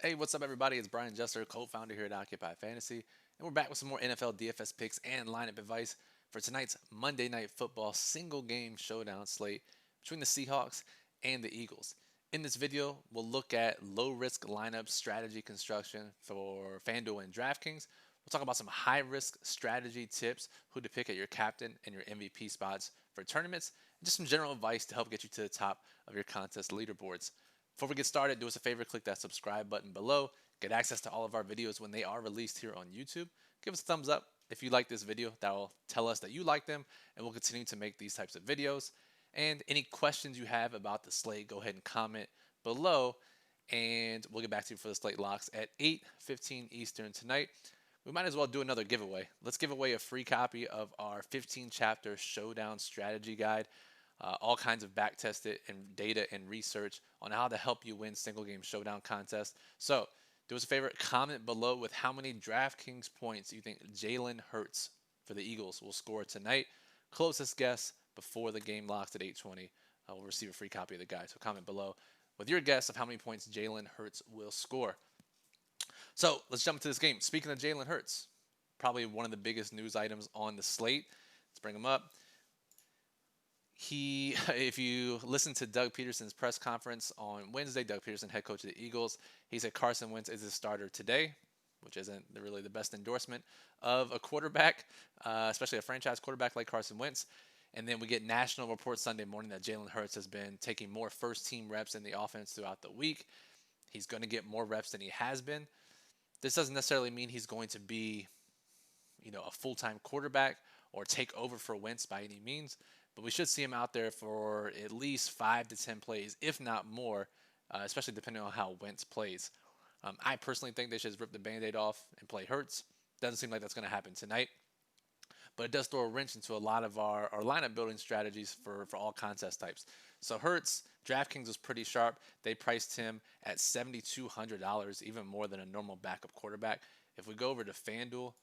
Hey, what's up, everybody? It's Brian Jester, co-founder here at Occupy Fantasy, and we're back with some more NFL DFS picks and lineup advice for tonight's Monday Night Football single-game showdown slate between the Seahawks and the Eagles. In this video, we'll look at low-risk lineup strategy construction for FanDuel and DraftKings. We'll talk about some high-risk strategy tips, who to pick at your captain and your MVP spots for tournaments, and just some general advice to help get you to the top of your contest leaderboards. Before we get started, do us a favor, click that subscribe button below. Get access to all of our videos when they are released here on YouTube. Give us a thumbs up if you like this video. That will tell us that you like them, and we'll continue to make these types of videos. And any questions you have about the slate, go ahead and comment below, and we'll get back to you for the slate locks at 8:15 Eastern tonight. We might as well do another giveaway. Let's give away a free copy of our 15-chapter Showdown Strategy Guide. All kinds of back tested and data and research on how to help you win single game showdown contests. So do us a favor, comment below with how many DraftKings points you think Jalen Hurts for the Eagles will score tonight. Closest guess before the game locks at 8:20 will receive a free copy of the guide. So comment below with your guess of how many points Jalen Hurts will score. So let's jump into this game. Speaking of Jalen Hurts, probably one of the biggest news items on the slate. Let's bring him up. If you listen to Doug Peterson's press conference on Wednesday, Doug Peterson, head coach of the Eagles, he said Carson Wentz is his starter today, which isn't really the best endorsement of a quarterback, especially a franchise quarterback like Carson Wentz. And then we get national reports Sunday morning that Jalen Hurts has been taking more first-team reps in the offense throughout the week. He's going to get more reps than he has been. This doesn't necessarily mean he's going to be, a full-time quarterback or take over for Wentz by any means. But we should see him out there for at least 5 to 10 plays, if not more, especially depending on how Wentz plays. I personally think they should rip the Band-Aid off and play Hurts. Doesn't seem like that's going to happen tonight. But it does throw a wrench into a lot of our lineup building strategies for all contest types. So Hurts, DraftKings was pretty sharp. They priced him at $7,200, even more than a normal backup quarterback. If we go over to FanDuel,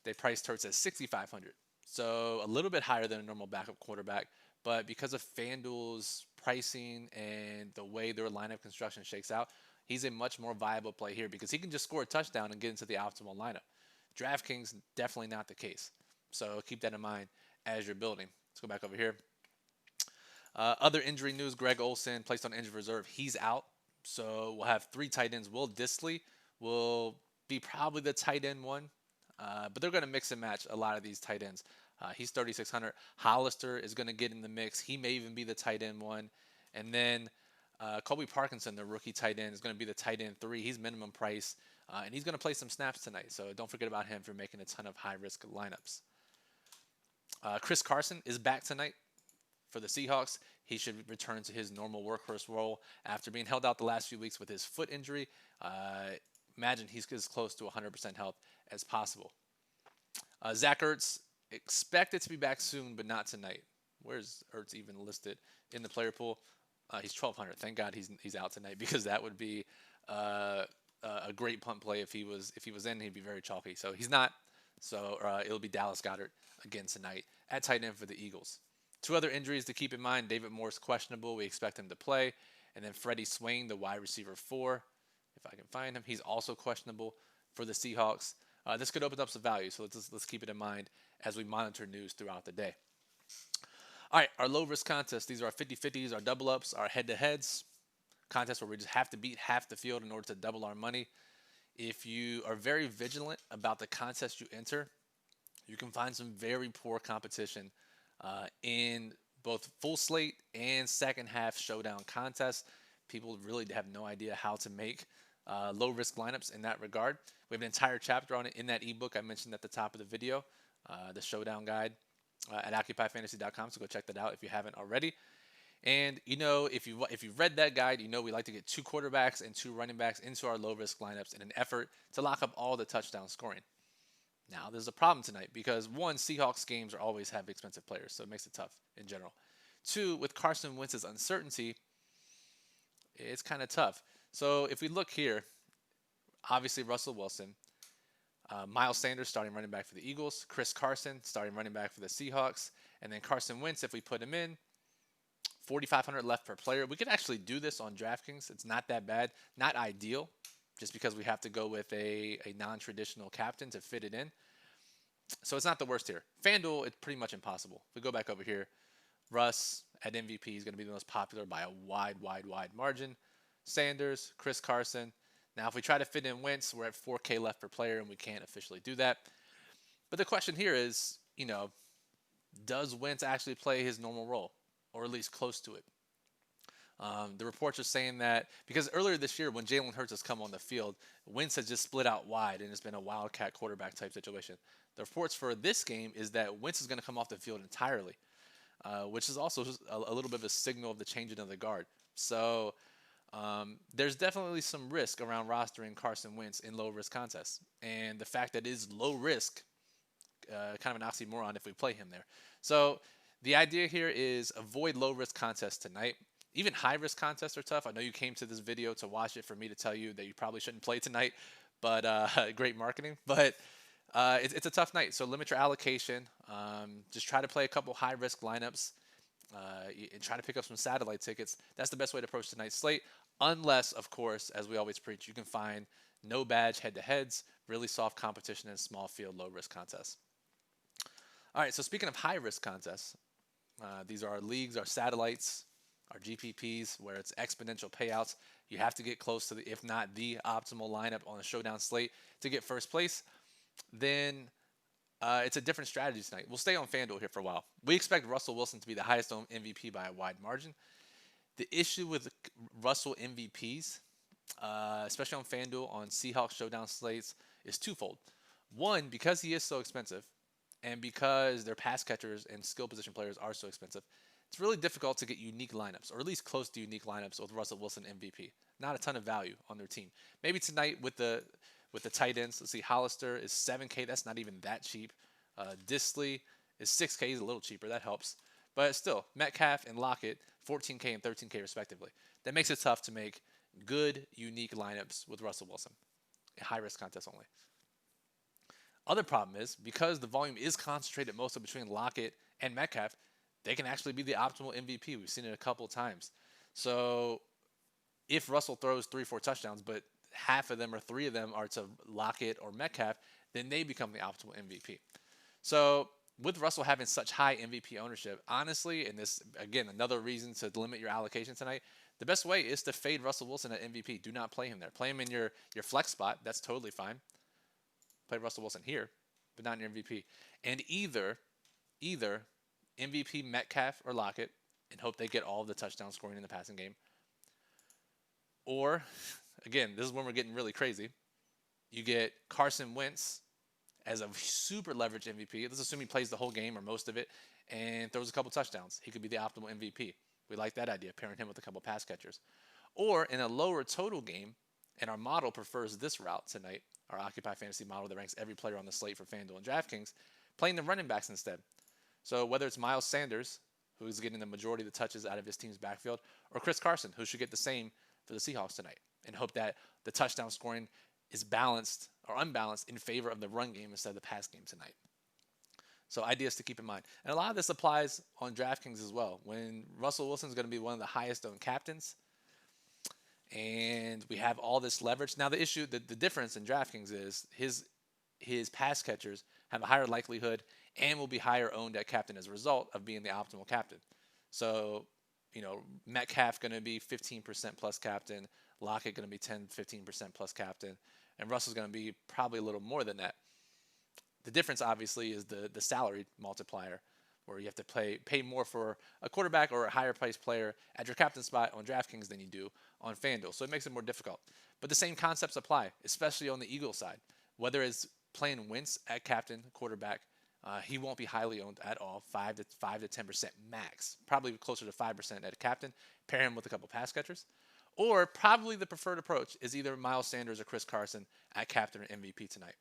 they priced Hurts at $6,500. So a little bit higher than a normal backup quarterback, but because of FanDuel's pricing and the way their lineup construction shakes out, he's a much more viable play here because he can just score a touchdown and get into the optimal lineup. DraftKings, definitely not the case. So keep that in mind as you're building. Let's go back over here. Other injury news, Greg Olson placed on injured reserve. He's out. So we'll have 3 tight ends. Will Dissly will be probably the tight end one. But they're going to mix and match a lot of these tight ends. He's 3,600. Hollister is going to get in the mix. He may even be the tight end one. And then Colby Parkinson, the rookie tight end, is going to be the tight end 3. He's minimum price. And he's going to play some snaps tonight. So don't forget about him if you're making a ton of high-risk lineups. Chris Carson is back tonight for the Seahawks. He should return to his normal workhorse role after being held out the last few weeks with his foot injury. Imagine he's as close to 100% health as possible. Zach Ertz, expected to be back soon, but not tonight. Where's Ertz even listed in the player pool? He's 1,200. Thank God he's out tonight because that would be a great punt play if he was in. He'd be very chalky. So he's not. So it'll be Dallas Goedert again tonight at tight end for the Eagles. 2 other injuries to keep in mind. David Moore's questionable. We expect him to play. And then Freddie Swain, the wide receiver 4. If I can find him, he's also questionable for the Seahawks. This could open up some value, so let's keep it in mind as we monitor news throughout the day. All right, our low-risk contests. These are our 50-50s, our double-ups, our head-to-heads. Contests where we just have to beat half the field in order to double our money. If you are very vigilant about the contest you enter, you can find some very poor competition in both full slate and second half showdown contests. People really have no idea how to make low-risk lineups in that regard. We have an entire chapter on it in that ebook I mentioned at the top of the video, the Showdown Guide at OccupyFantasy.com, so go check that out if you haven't already. And, if you've read that guide, we like to get 2 quarterbacks and 2 running backs into our low-risk lineups in an effort to lock up all the touchdown scoring. Now, there's a problem tonight because, 1, Seahawks games always have expensive players, so it makes it tough in general. 2, with Carson Wentz's uncertainty, it's kind of tough. So if we look here, obviously Russell Wilson, Miles Sanders starting running back for the Eagles, Chris Carson starting running back for the Seahawks, and then Carson Wentz, if we put him in, 4,500 left per player. We could actually do this on DraftKings. It's not that bad. Not ideal, just because we have to go with a non-traditional captain to fit it in. So it's not the worst here. FanDuel, it's pretty much impossible. If we go back over here, Russ at MVP is going to be the most popular by a wide margin. Sanders, Chris Carson. Now, if we try to fit in Wentz, we're at 4K left per player, and we can't officially do that. But the question here is, does Wentz actually play his normal role, or at least close to it? The reports are saying that because earlier this year when Jalen Hurts has come on the field, Wentz has just split out wide and it's been a wildcat quarterback type situation. The reports for this game is that Wentz is going to come off the field entirely, which is also a little bit of a signal of the changing of the guard. So there's definitely some risk around rostering Carson Wentz in low-risk contests. And the fact that it is low risk, kind of an oxymoron if we play him there. So the idea here is avoid low-risk contests tonight. Even high-risk contests are tough. I know you came to this video to watch it for me to tell you that you probably shouldn't play tonight, but great marketing. But it's a tough night, so limit your allocation. Just try to play a couple high-risk lineups and try to pick up some satellite tickets. That's the best way to approach tonight's slate, unless, of course, as we always preach, you can find no badge head-to-heads, really soft competition in small field, low-risk contests. All right, so speaking of high-risk contests, these are our leagues, our satellites, our GPPs, where it's exponential payouts. You have to get close to if not the optimal lineup on a Showdown Slate to get first place. Then it's a different strategy tonight. We'll stay on FanDuel here for a while. We expect Russell Wilson to be the highest owned MVP by a wide margin. The issue with Russell MVPs, especially on FanDuel on Seahawks Showdown Slates, is twofold. One, because he is so expensive, and because their pass catchers and skill position players are so expensive, it's really difficult to get unique lineups, or at least close to unique lineups with Russell Wilson MVP. Not a ton of value on their team. Maybe tonight with the tight ends, let's see, Hollister is 7K. That's not even that cheap. Disley is 6K. He's a little cheaper. That helps. But still, Metcalf and Lockett, 14K and 13K respectively. That makes it tough to make good, unique lineups with Russell Wilson. A high-risk contest only. Other problem is, because the volume is concentrated mostly between Lockett and Metcalf, they can actually be the optimal MVP. We've seen it a couple of times. So if Russell throws 3-4 touchdowns, but half of them or 3 of them are to Lockett or Metcalf, then they become the optimal MVP. So with Russell having such high MVP ownership, honestly, and this, again, another reason to limit your allocation tonight, the best way is to fade Russell Wilson at MVP. Do not play him there. Play him in your flex spot. That's totally fine. Play Russell Wilson here, but not in your MVP. And either MVP Metcalf or Lockett and hope they get all of the touchdown scoring in the passing game. Or, again, this is when we're getting really crazy. You get Carson Wentz as a super leveraged MVP. Let's assume he plays the whole game or most of it and throws a couple touchdowns. He could be the optimal MVP. We like that idea, pairing him with a couple pass catchers. Or in a lower total game, and our model prefers this route tonight, our Occupy Fantasy model that ranks every player on the slate for FanDuel and DraftKings, playing the running backs instead. So whether it's Miles Sanders, who's getting the majority of the touches out of his team's backfield, or Chris Carson, who should get the same for the Seahawks tonight, and hope that the touchdown scoring is balanced or unbalanced in favor of the run game instead of the pass game tonight. So ideas to keep in mind. And a lot of this applies on DraftKings as well. When Russell Wilson is going to be one of the highest owned captains, and we have all this leverage. Now the issue, the difference in DraftKings is his pass catchers have a higher likelihood and will be higher owned at captain as a result of being the optimal captain. So, Metcalf going to be 15% plus captain, Lockett going to be 10-15% plus captain, and Russell's going to be probably a little more than that. The difference, obviously, is the salary multiplier, where you have to pay more for a quarterback or a higher priced player at your captain spot on DraftKings than you do on FanDuel. So it makes it more difficult. But the same concepts apply, especially on the Eagles side. Whether it's playing Wentz at captain, quarterback, he won't be highly owned at all, 5 to 10% max, probably closer to 5% at a captain. Pair him with a couple pass catchers. Or probably the preferred approach is either Miles Sanders or Chris Carson at captain or MVP tonight.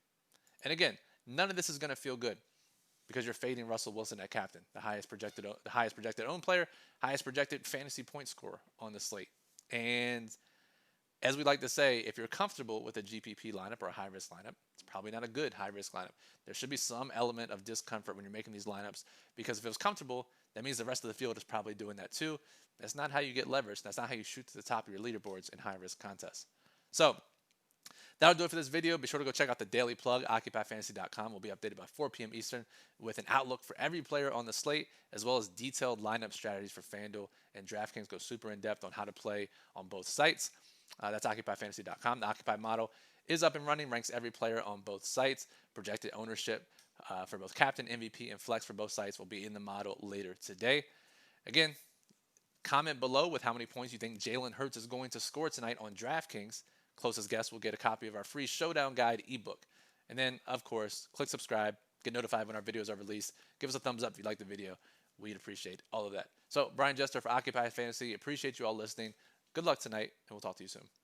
And again, none of this is going to feel good because you're fading Russell Wilson at captain, the highest projected owned player, highest projected fantasy point scorer on the slate. And as we like to say, if you're comfortable with a GPP lineup or a high-risk lineup, it's probably not a good high-risk lineup. There should be some element of discomfort when you're making these lineups, because if it was comfortable, that means the rest of the field is probably doing that too. That's not how you get leverage. That's not how you shoot to the top of your leaderboards in high-risk contests. So that'll do it for this video. Be sure to go check out the daily plug. OccupyFantasy.com will be updated by 4 p.m. Eastern with an outlook for every player on the slate, as well as detailed lineup strategies for FanDuel and DraftKings. Go super in-depth on how to play on both sites. That's OccupyFantasy.com. The Occupy model is up and running, ranks every player on both sites. Projected ownership for both captain, MVP, and flex for both sites will be in the model later today. Again, comment below with how many points you think Jalen Hurts is going to score tonight on DraftKings. Closest guess will get a copy of our free Showdown Guide ebook. And then, of course, click subscribe, get notified when our videos are released. Give us a thumbs up if you like the video. We'd appreciate all of that. So, Brian Jester for Occupy Fantasy. Appreciate you all listening. Good luck tonight, and we'll talk to you soon.